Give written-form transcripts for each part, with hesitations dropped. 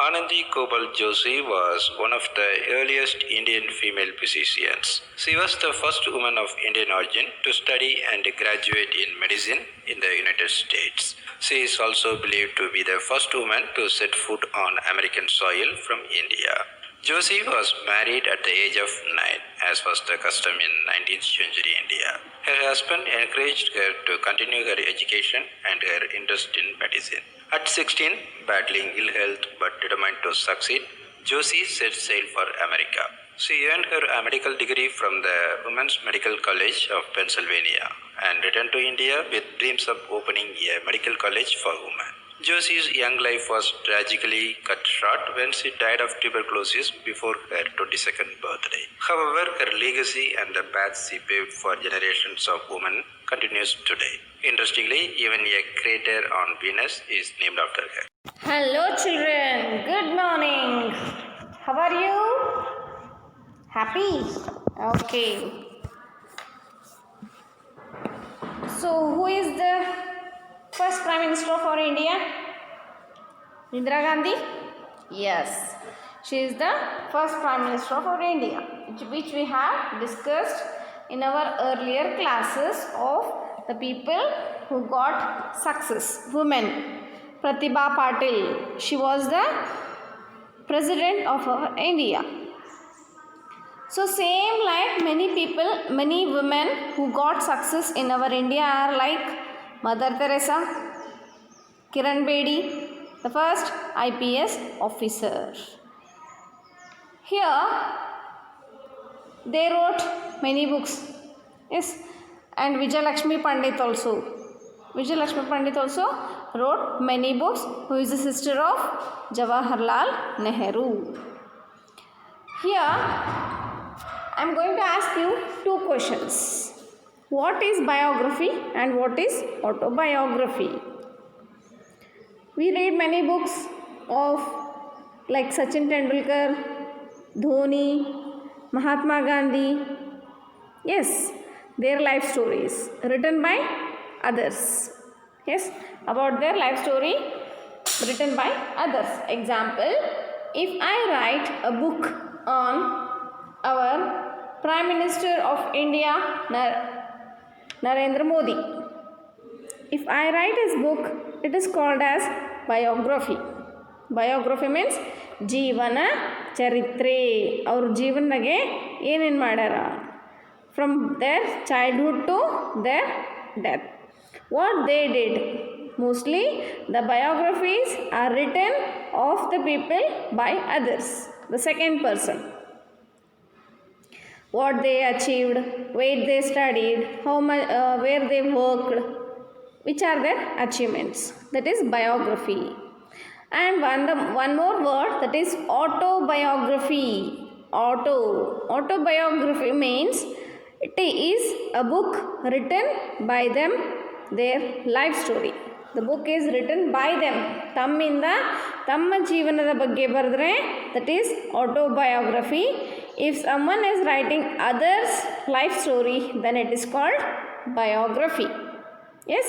Anandi Gopal Joshi was one of the earliest Indian female physicians. She was the first woman of Indian origin to study and graduate in medicine in the United States. She is also believed to be the first woman to set foot on American soil from India. Joshi was married at the age of 9, as was the custom in 19th century India. Her husband encouraged her to continue her education and her interest in medicine. At 16, battling ill health but determined to succeed, Joshi set sail for America. She earned her medical degree from the Women's Medical College of Pennsylvania and returned to India with dreams of opening a medical college for women. Joshi's young life was tragically cut short when she died of tuberculosis before her 22nd birthday. However, her legacy and the path she paved for generations of women continues today. Interestingly, even a crater on Venus is named after her. Hello children, good morning. How are you? Happy? Okay. So who is the first Prime Minister of our India? Indira Gandhi? Yes. She is the first Prime Minister of our India, which we have discussed in our earlier classes of the people who got success, women. Pratibha Patil, she was the president of our India. So same like many people, many women who got success in our India are like Mother Teresa, Kiran Bedi, the first IPS officer. Here they wrote many books. Yes, and Vijay Lakshmi Pandit also. Vijay Lakshmi Pandit also wrote many books, who is the sister of Jawaharlal Nehru. Here I am going to ask you two questions. What is biography and what is autobiography? We read many books of like Sachin Tendulkar, Dhoni, Mahatma Gandhi. Yes, their life stories written by others. Yes, about their life story written by others. Example, if I write a book on our Prime Minister of India, Narendra Modi. If I write his book, it is called as biography. Biography means Jeevana Charitre. Our Jeevanage ಏನೇನು ಮಾಡ್ಯಾರ from their childhood to their death. What they did. Mostly the biographies are written of the people by others, the second person. What they achieved, where they studied, how much, where they worked, which are their achievements. That is biography. And one more word, that is autobiography. Autobiography means it is a book written by them, their life story. The book is written by them. ತಮ್ಮ ಜೀವನದ ಬಗ್ಗೆ ಬರೆದ್ರೆ that is autobiography. If someone is writing others' life story, then it is called biography. Yes?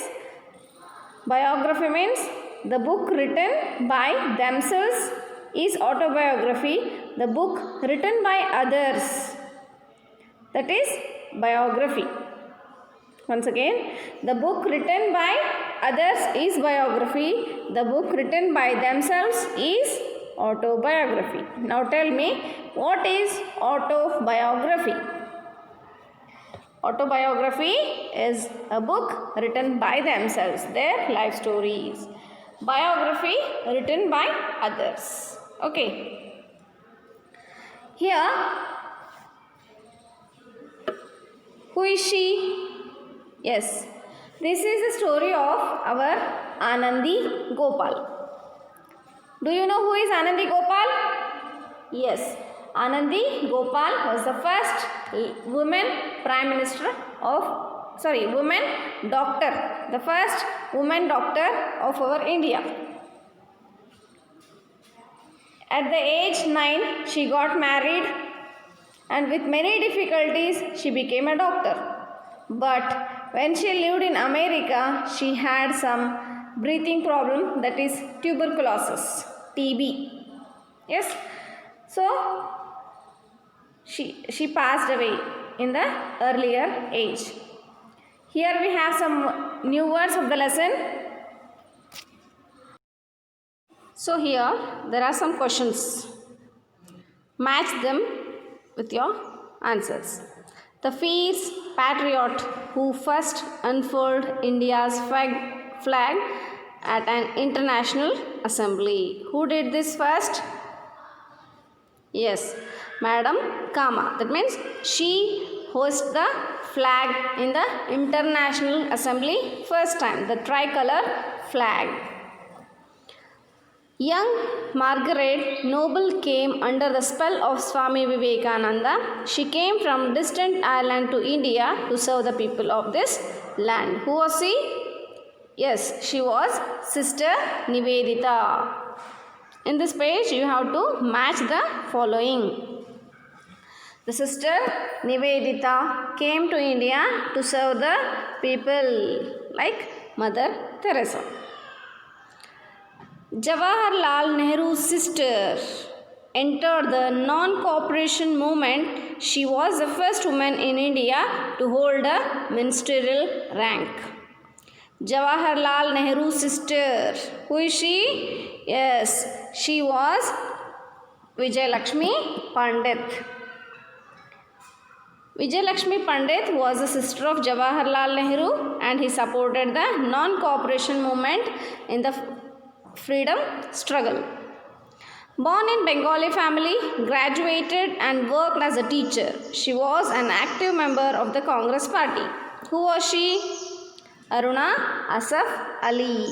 Biography means the book written by themselves is autobiography. The book written by others, that is biography. Once again, the book written by others is biography. The book written by themselves is autobiography. Now tell me, what is autobiography? Autobiography is a book written by themselves, their life stories. Biography written by others. Okay. Here, who is she? Yes, this is the story of our Anandi Gopal. Do you know who is Anandi Gopal? Yes, Anandi Gopal was the first woman Prime Minister of, woman doctor, the first woman doctor of our India. At the age 9, she got married and with many difficulties she became a doctor. But when she lived in America, she had some breathing problem, that is tuberculosis, TB. Yes. So she passed away in the earlier age. Here we have some new words of the lesson. So here there are some questions. Match them with your answers. The fierce patriot who first unfurled India's flag at an international assembly. Who did this first? Yes, Madam Kama. That means she hosts the flag in the International Assembly first time, the tricolor flag. Young Margaret Noble came under the spell of Swami Vivekananda. She came from distant Ireland to India to serve the people of this land. Who was she? Yes, she was Sister Nivedita. In this page, you have to match the following. The Sister Nivedita came to India to serve the people, like Mother Teresa. Jawaharlal Nehru's sister entered the non-cooperation movement. She was the first woman in India to hold a ministerial rank. Jawaharlal Nehru's sister. Who is she? Yes, she was Vijayalakshmi Pandit. Vijayalakshmi Pandit was the sister of Jawaharlal Nehru and he supported the non-cooperation movement in the freedom struggle. Born in Bengali family, graduated and worked as a teacher. She was an active member of the Congress party. Who was she? Aruna Asaf Ali.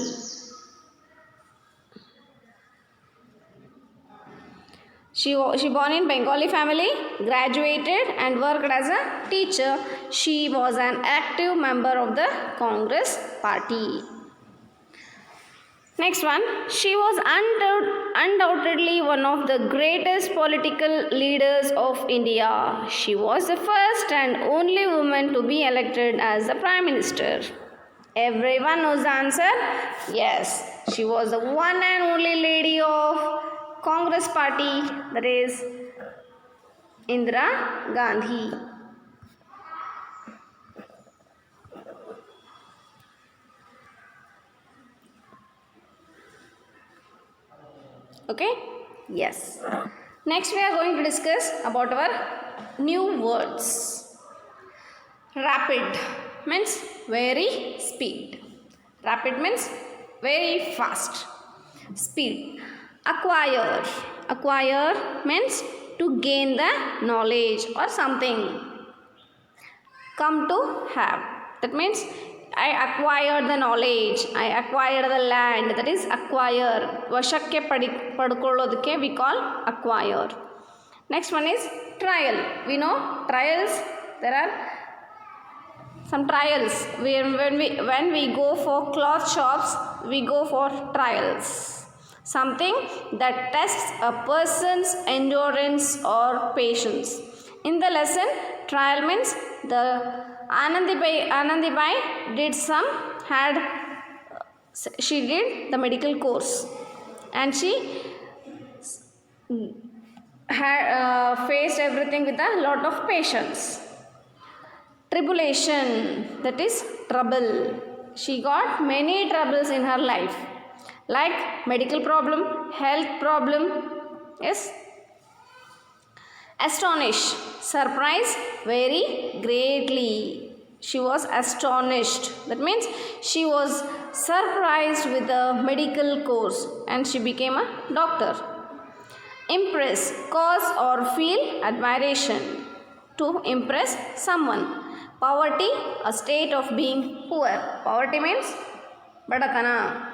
She born in Bengali family, graduated and worked as a teacher. She was an active member of the Congress party. Next one, she was undoubtedly one of the greatest political leaders of India. She was the first and only woman to be elected as the Prime Minister. Everyone knows the answer? Yes, she was the one and only lady of Congress party, that is Indira Gandhi. Okay? Yes. Next we are going to discuss about our new words. Rapid means very speed. Rapid means very fast. Speed. Acquire. Acquire means to gain the knowledge or something. Come to have. That means I acquired the knowledge. I acquired the land. That is acquire. Vashakke padkollodakke we call acquire. Next one is trial. We know trials. There are some trials. When we go for cloth shops, we go for trials. Something that tests a person's endurance or patience. In the lesson, trial means the Anandibai did she did the medical course and she had faced everything with a lot of patience. Tribulation, that is trouble. She got many troubles in her life, like medical problem, health problem. Yes. Astonish, surprise very greatly. She was astonished. That means she was surprised with the medical course and she became a doctor. Impress, cause or feel admiration. To impress someone. Poverty, a state of being poor. Poverty means badatana.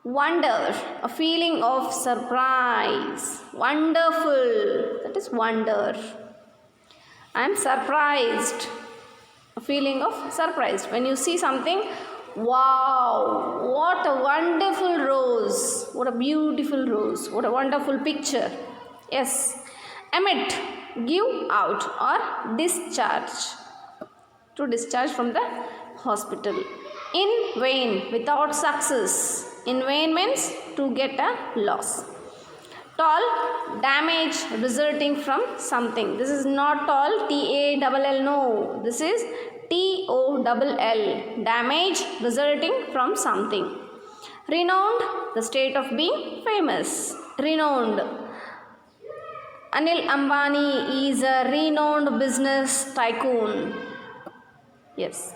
Wonder, a feeling of surprise. Wonderful, that is wonder. I am surprised, a feeling of surprise. When you see something, wow, what a wonderful rose, what a beautiful rose, what a wonderful picture. Yes, emit, give out or discharge, to discharge from the hospital. In vain, without success. In vain means to get a loss. Toll, damage resulting from something. This is not toll, T-A-L-L, no. This is T-O-L-L, damage resulting from something. Renowned, the state of being famous. Renowned. Anil Ambani is a renowned business tycoon. Yes.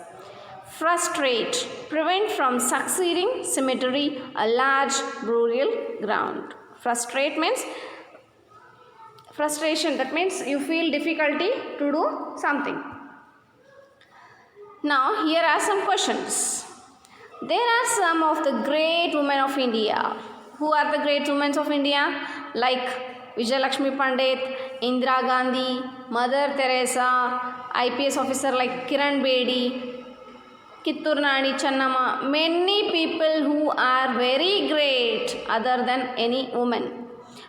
Frustrate, prevent from succeeding cemetery, a large burial ground. Frustrate means frustration, that means you feel difficulty to do something. Now here are some questions. There are some of the great women of India. Who are the great women of India? Like Vijayalakshmi Pandit, Indira Gandhi, Mother Teresa, IPS officer like Kiran Bedi, Kittur Rani Channamma, many people who are very great other than any woman.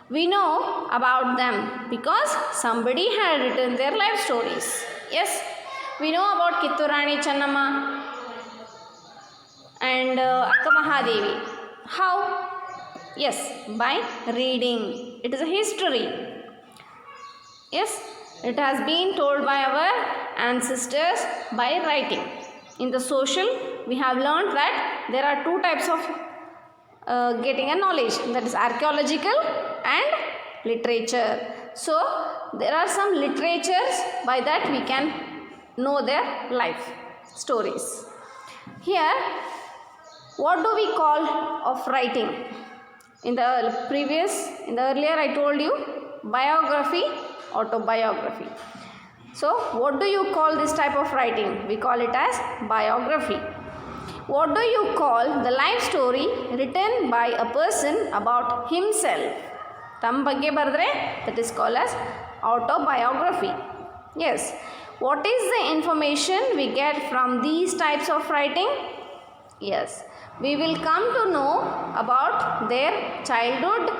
We know about them because somebody had written their life stories. Yes, we know about Kittur Rani Channamma and Akka Mahadevi. How? Yes, by reading. It is a history. Yes, it has been told by our ancestors by writing. In the social, we have learned that there are two types of getting a knowledge, that is archaeological and literature. So there are some literatures, by that we can know their life stories. Here, what do we call of writing? In the earlier I told you biography, autobiography. So what do you call this type of writing? We call it as biography. What do you call the life story written by a person about himself? Tam bagge baradre, that is called as autobiography. Yes. What is the information we get from these types of writing? Yes. We will come to know about their childhood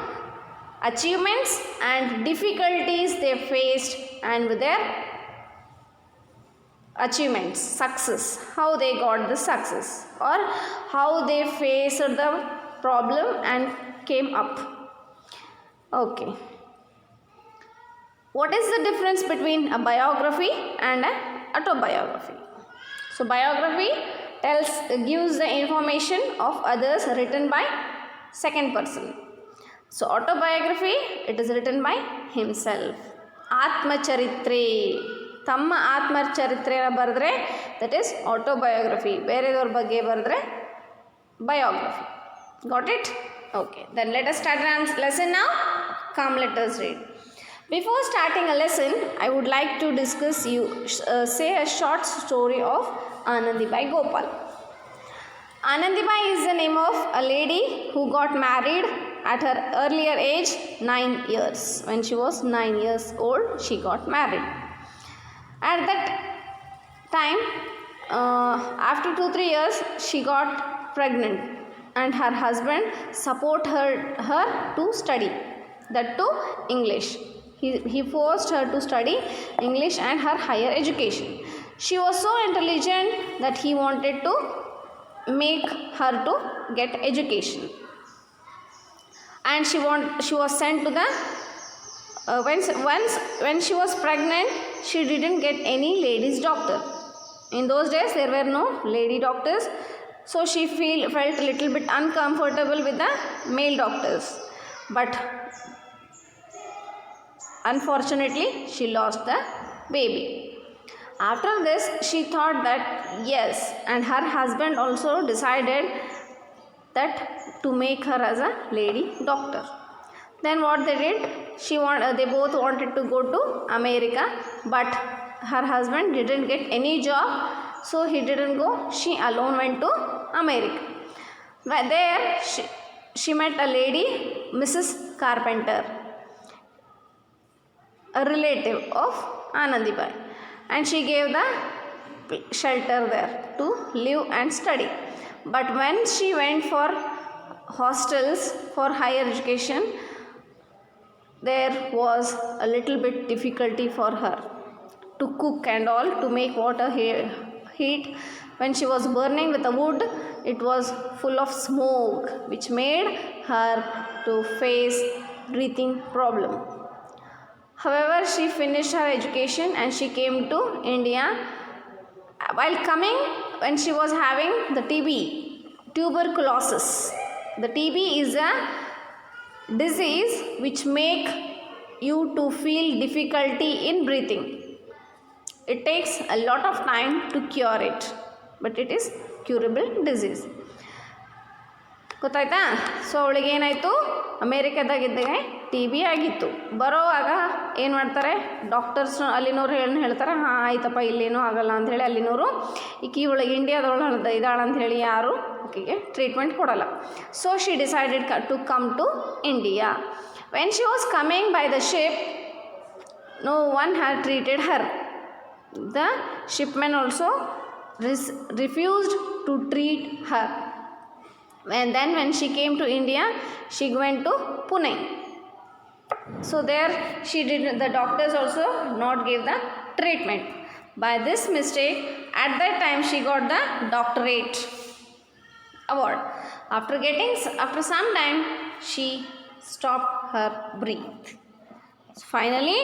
achievements and difficulties they faced, and their achievements, success, how they got the success, or how they faced the problem and came up. Okay. What is the difference between a biography and an autobiography? So biography gives the information of others written by second person. So autobiography, it is written by himself. Atmacharitre, ತಮ್ಮ ಆತ್ಮಚರಿತ್ರೆನ ಬರೆದ್ರೆ that is autobiography. ಬೇರೆದವ್ರ ಬಗ್ಗೆ ಬರೆದ್ರೆ biography. Got it? Okay. Then let us start our lesson now. Come, let us read. Before starting a lesson, I would like to say a short story of Anandibai Gopal. Anandibai is the name of a lady who got married at her earlier age, 9 years. When she was 9 years old, she got married. At that time, after 2-3 years, she got pregnant, and her husband supported her to study, that too English. He forced her to study English and her higher education. She was so intelligent that he wanted to make her to get education, and she was sent to the when she was pregnant, she didn't get any ladies doctor. In those days there were no lady doctors, so she felt a little bit uncomfortable with the male doctors. But unfortunately she lost the baby. After this she thought that yes, and her husband also decided that to make her as a lady doctor. Then what they did, they both wanted to go to America, but her husband didn't get any job, so he didn't go. She alone went to America. But there she met a lady, Mrs. Carpenter, a relative of Anandibai, and she gave the shelter there to live and study. But when she went for hostels for higher education, there was a little bit difficulty for her to cook and all, to make water heat. When she was burning with the wood, it was full of smoke, which made her to face breathing problem. However, she finished her education and she came to India. While coming, when she was having the TB, tuberculosis. The TB is a disease which make you to feel difficulty in breathing. It takes a lot of time to cure it, but it is curable disease. ಗೊತ್ತಾಯ್ತಾ? So ಅವಳಿಗೆ ಏನಾಯಿತು, ಅಮೇರಿಕಾದಾಗಿದ್ದಾಗ T B ಆಗಿತ್ತು. ಬರೋವಾಗ ಏನು ಮಾಡ್ತಾರೆ, doctors ಅಲ್ಲಿನವ್ರು ಹೇಳ್ತಾರೆ, ಹಾಂ ಆಯ್ತಪ್ಪ ಇಲ್ಲೇನೂ ಆಗಲ್ಲ ಅಂಥೇಳಿ ಅಲ್ಲಿನವರು ಇವಳಿಗೆ ಇಂಡಿಯಾದೊಳಗೆ ಇದ್ದಾಳೆ ಅಂಥೇಳಿ ಯಾರು ಆಕೆಗೆ ಟ್ರೀಟ್ಮೆಂಟ್ ಕೊಡಲ್ಲ. So she decided to come to India. When she was coming by the ship, no one had treated her. The shipmen also refused to treat her. And then when she came to India, she went to Pune. So there she did, the doctors also not give the treatment. By this mistake, at that time she got the doctorate award. After some time, she stopped her breath. Finally,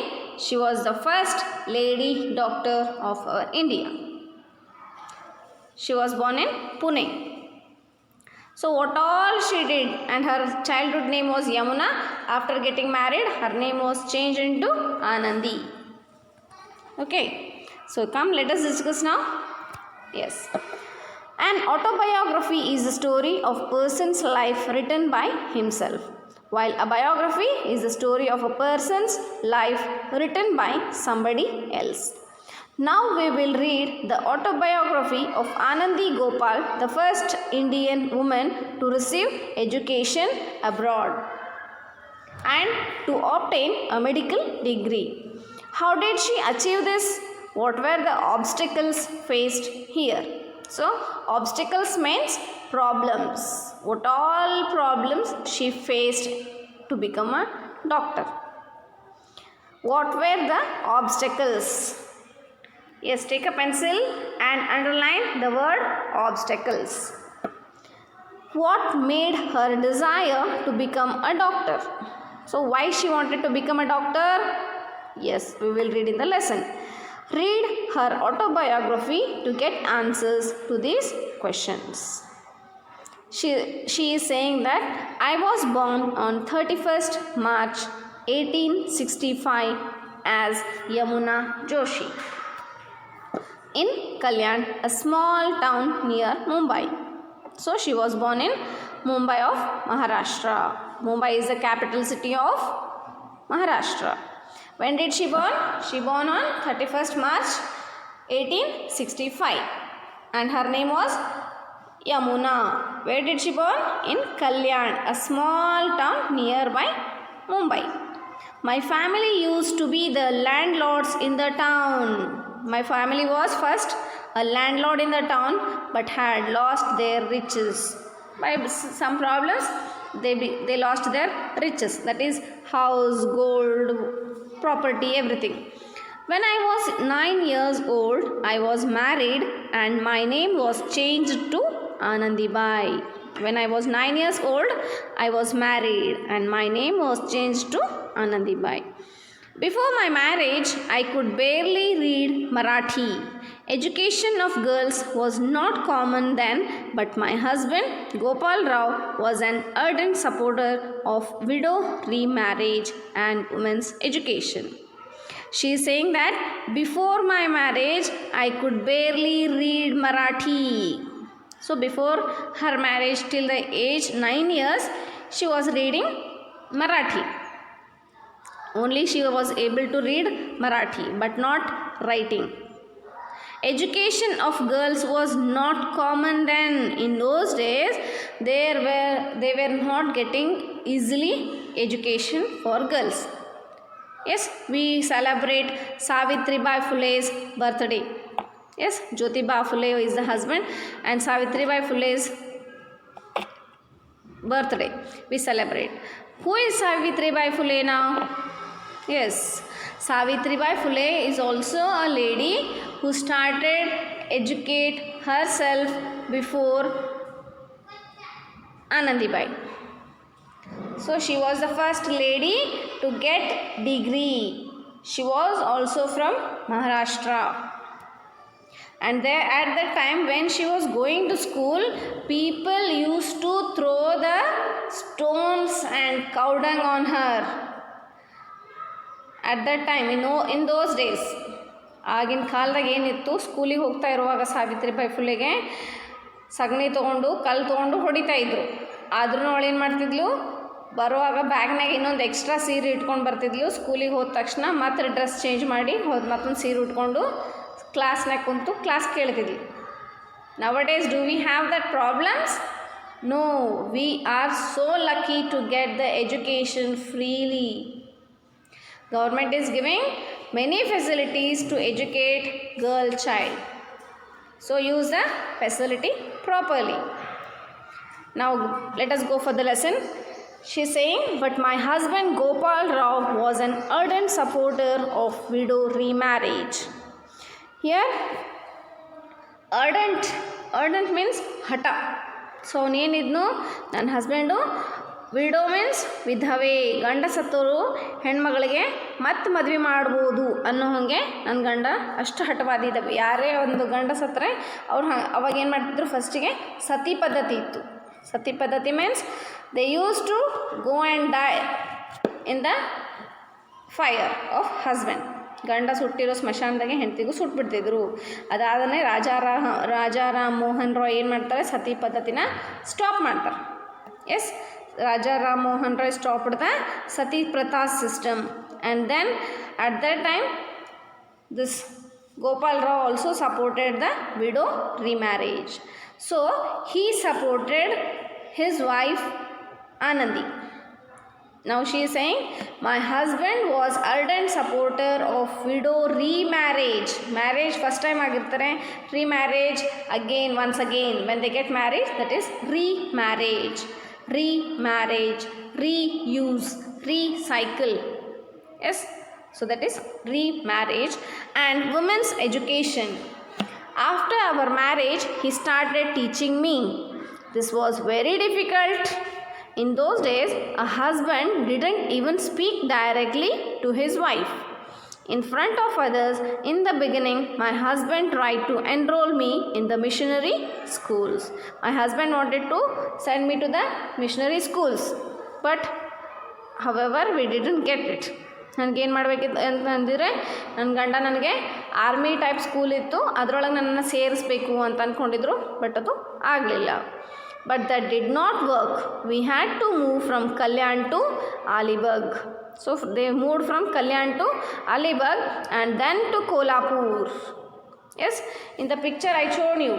she was the first lady doctor of India. She was born in Pune. So what all she did, and her childhood name was Yamuna. After getting married, her name was changed into Anandi. Okay, so come, let us discuss now. Yes, an autobiography is a story of person's life written by himself, while a biography is the story of a person's life written by somebody else. Now we will read the autobiography of Anandi Gopal, the first Indian woman to receive education abroad and to obtain a medical degree. How did she achieve this? What were the obstacles faced here? So, obstacles means problems. What all problems she faced to become a doctor? What were the obstacles? Yes, take a pencil and underline the word obstacles. What made her desire to become a doctor? So, why she wanted to become a doctor? Yes, we will read in the lesson. Read her autobiography to get answers to these questions. She is saying that I was born on 31st March 1865 as Yamuna Joshi in Kalyan, a small town near Mumbai. So she was born in Mumbai of Maharashtra. Mumbai is the capital city of Maharashtra. When did she born? She born on 31st March 1865 and her name was Yamuna. Where did she born? In Kalyan, a small town nearby Mumbai. My family used to be the landlords in the town. My family was first a landlord in the town but had lost their riches. By some problems, they lost their riches. That is house, gold, property, everything. When I was 9 years old, I was married and my name was changed to Anandibai. When I was 9 years old, I was married and my name was changed to Anandibai. Before my marriage, I could barely read Marathi. Education of girls was not common then, but my husband, Gopal Rao, was an ardent supporter of widow remarriage and women's education. She is saying that before my marriage, I could barely read Marathi. So before her marriage, till the age 9 years, she was reading Marathi. Only she was able to read Marathi, but not writing. Education of girls was not common then. In those days, they were not getting easily education for girls. Yes, we celebrate Savitribai Phule's birthday. Yes, Jyotiba Phule is the husband and Savitribai Phule's birthday we celebrate. Who is Savitribai Phule now? Yes, Savitribai Phule is also a lady who started educate herself before Anandibai. So she was the first lady to get degree. She was also from Maharashtra. And there at the time when she was going to school, people used to throw the stones and cow dung on her. At that time, in those days, ಆಗಿನ ಕಾಲದಾಗ ಏನಿತ್ತು, ಸ್ಕೂಲಿಗೆ ಹೋಗ್ತಾ ಇರುವಾಗ ಸಾವಿತ್ರಿಬಾಯಿ ಫುಲೆಗೆ ಸಗಣಿ ತೊಗೊಂಡು ಕಲ್ಲು ತೊಗೊಂಡು ಹೊಡಿತಾ ಇದ್ರು. ಆದ್ರೂ ಅವಳು ಏನು ಮಾಡ್ತಿದ್ಲು, ಬರುವಾಗ ಬ್ಯಾಗ್ನಾಗ ಇನ್ನೊಂದು ಎಕ್ಸ್ಟ್ರಾ ಸೀರೆ ಇಟ್ಕೊಂಡು ಬರ್ತಿದ್ಲು. ಸ್ಕೂಲಿಗೆ ಹೋದ ತಕ್ಷಣ ಮತ್ತೆ ಡ್ರೆಸ್ ಚೇಂಜ್ ಮಾಡಿ ಮತ್ತೊಂದು ಸೀರೆ ಉಟ್ಕೊಂಡು ಕ್ಲಾಸ್ನಾಗ ಕುಂತು class ಕೇಳ್ತಿದ್ಲು. Nowadays, do we have that problems? No, we are so lucky to get the education freely. Government is giving many facilities to educate girl child. So use the facility properly. Now let us go for the lesson. She is saying, but my husband Gopal Rao was an ardent supporter of widow remarriage. Here ardent means hata. So ಅವನೇನಿದ್ನು, ನನ್ನ husband widow means ವಿಧವೆ, ಗಂಡ ಸತ್ತೋರು ಹೆಣ್ಮಗಳಿಗೆ ಮತ್ತೆ ಮದುವೆ ಮಾಡ್ಬೋದು ಅನ್ನೋ ಹಾಗೆ ನನ್ನ ಗಂಡ ಅಷ್ಟು ಹಠವಾದಿ ಇದ್ದಾವೆ. ಯಾರೇ ಒಂದು ಗಂಡ ಸತ್ತರೆ ಅವ್ರು ಅವಾಗ ಏನು ಮಾಡ್ತಿದ್ರು, ಫಸ್ಟಿಗೆ ಸತಿ ಪದ್ಧತಿ ಇತ್ತು. ಸತಿ ಪದ್ಧತಿ means they use to go and die in the fire of husband. ಗಂಡ ಸುಟ್ಟಿರೋ ಸ್ಮಶಾನದಾಗೆ ಹೆಂಡತಿಗೂ ಸುಟ್ಬಿಡ್ತಿದ್ರು. ಅದಾದನೆ ರಾಜಾರಾಮ್ ಮೋಹನ್ ರಾಯ್ ಏನು ಮಾಡ್ತಾರೆ, ಸತಿ ಪದ್ಧತಿನ ಸ್ಟಾಪ್ ಮಾಡ್ತಾರೆ. Yes, Raja Ram Mohan Roy stopped the Sati Pratha system, and then at that time this Gopal Rao also supported the widow remarriage. So he supported his wife Anandi. Now she is saying, my husband was ardent supporter of widow remarriage. Marriage first time agirtare, remarriage again, once again when they get married, that is remarriage. Remarriage, reuse, recycle. Yes, so that is remarriage. And women's education. After our marriage, he started teaching me. This was very difficult. In those days, a husband didn't even speak directly to his wife in front of others. In the beginning, my husband tried to enroll me in the missionary schools. My husband wanted to send me to the missionary schools, but however we didn't get it. ನನಗೇನು ಮಾಡಬೇಕಿತ್ತು ಅಂತಂದರೆ, ನನ್ನ ಗಂಡ ನನಗೆ army type school ಇತ್ತು, ಅದರೊಳಗೆ ನನ್ನನ್ನು ಸೇರಿಸ್ಬೇಕು ಅಂತ ಅಂದ್ಕೊಂಡಿದ್ರು, ಬಟ್ ಅದು ಆಗಲಿಲ್ಲ. But that did not work. We had to move from Kalyan to Alibag. So they moved from Kalyan to Alibag and then to Kolhapur. Yes, in the picture I showed you.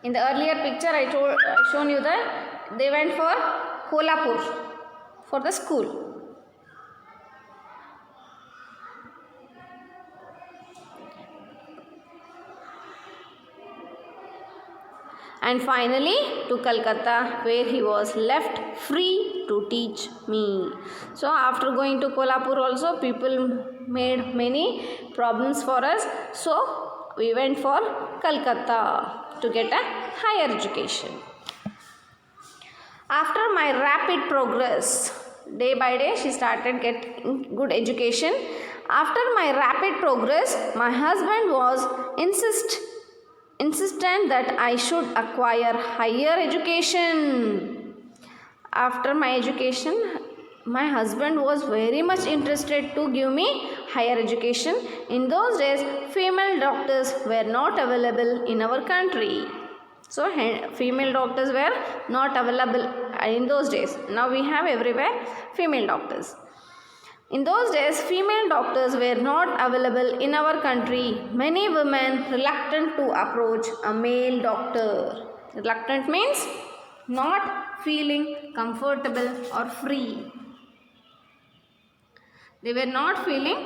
In the earlier picture I shown you that they went for Kolhapur for the school. And finally to Calcutta, where he was left free to teach me. So after going to Kolhapur also, people made many problems for us. So we went for Calcutta to get a higher education. After my rapid progress, day by day she started getting good education. After my rapid progress, my husband was insistent that I should acquire higher education. After my education, my husband was very much interested to give me higher education. In those days, female doctors were not available in our country. So female doctors were not available in those days. Now we have everywhere female doctors. In those days, female doctors were not available in our country. Many women reluctant to approach a male doctor. Reluctant means not feeling comfortable or free. They were not feeling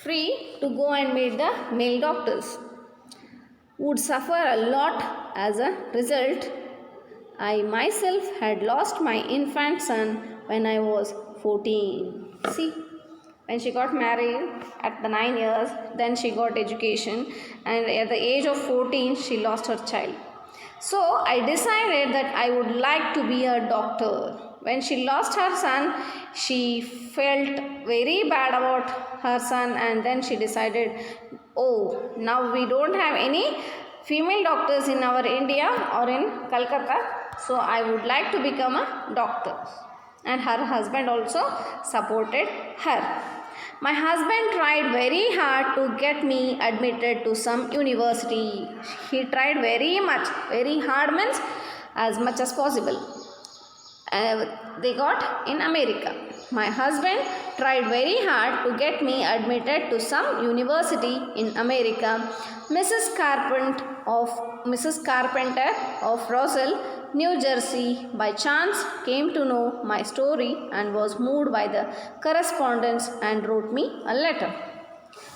free to go and meet the male doctors. Would suffer a lot as a result. I myself had lost my infant son when I was 14. See, when she got married at the 9 years, then she got education, and at the age of 14 she lost her child. So I decided that I would like to be a doctor. When she lost her son, she felt very bad about her son, and then she decided, oh, now we don't have any female doctors in our India or in Calcutta, so I would like to become a doctor. And her husband also supported her. My husband tried very hard to get me admitted to some university. He tried very much, very hard means as much as possible. They got in America. My husband tried very hard to get me admitted to some university in America. Mrs. Carpenter of Roselle, New Jersey, by chance came to know my story and was moved by the correspondence and wrote me a letter.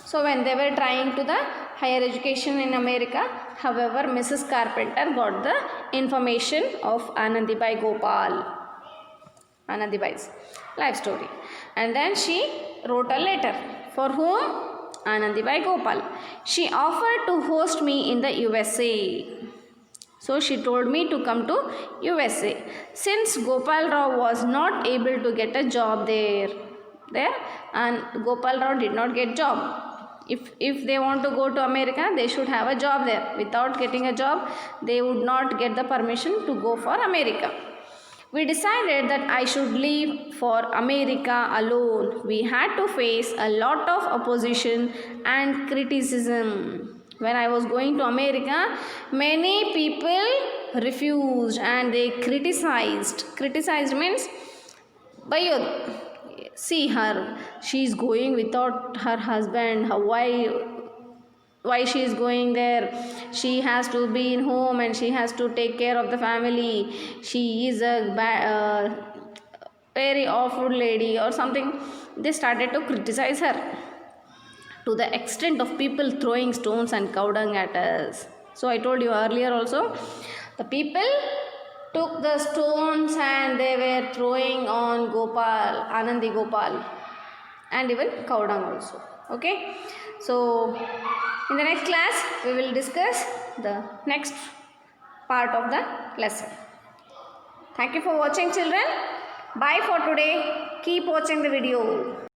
So when they were trying to the higher education in America, however, Mrs. Carpenter got the information of Anandibai Gopal, Anandibai's life story, and then she wrote a letter. For whom? Anandibai Gopal. She offered to host me in the USA. So she told me to come to USA. Since Gopal Rao was not able to get a job there and Gopal Rao did not get job. If they want to go to America, they should have a job there. Without getting a job, they would not get the permission to go for America. We decided that I should leave for America alone. We had to face a lot of opposition and criticism. When I was going to America, many people refused and they criticized. Criticized means, Bayod, see her, she is going without her husband. Why she is going there? She has to be in home and she has to take care of the family. She is a very awful lady or something. They started to criticize her to the extent of people throwing stones and cow dung at us. So I told you earlier also, the people took the stones and they were throwing on Gopal, Anandi Gopal, and even cow dung also. Okay, so in the next class we will discuss the next part of the lesson. Thank you for watching, children. Bye for today. Keep watching the video.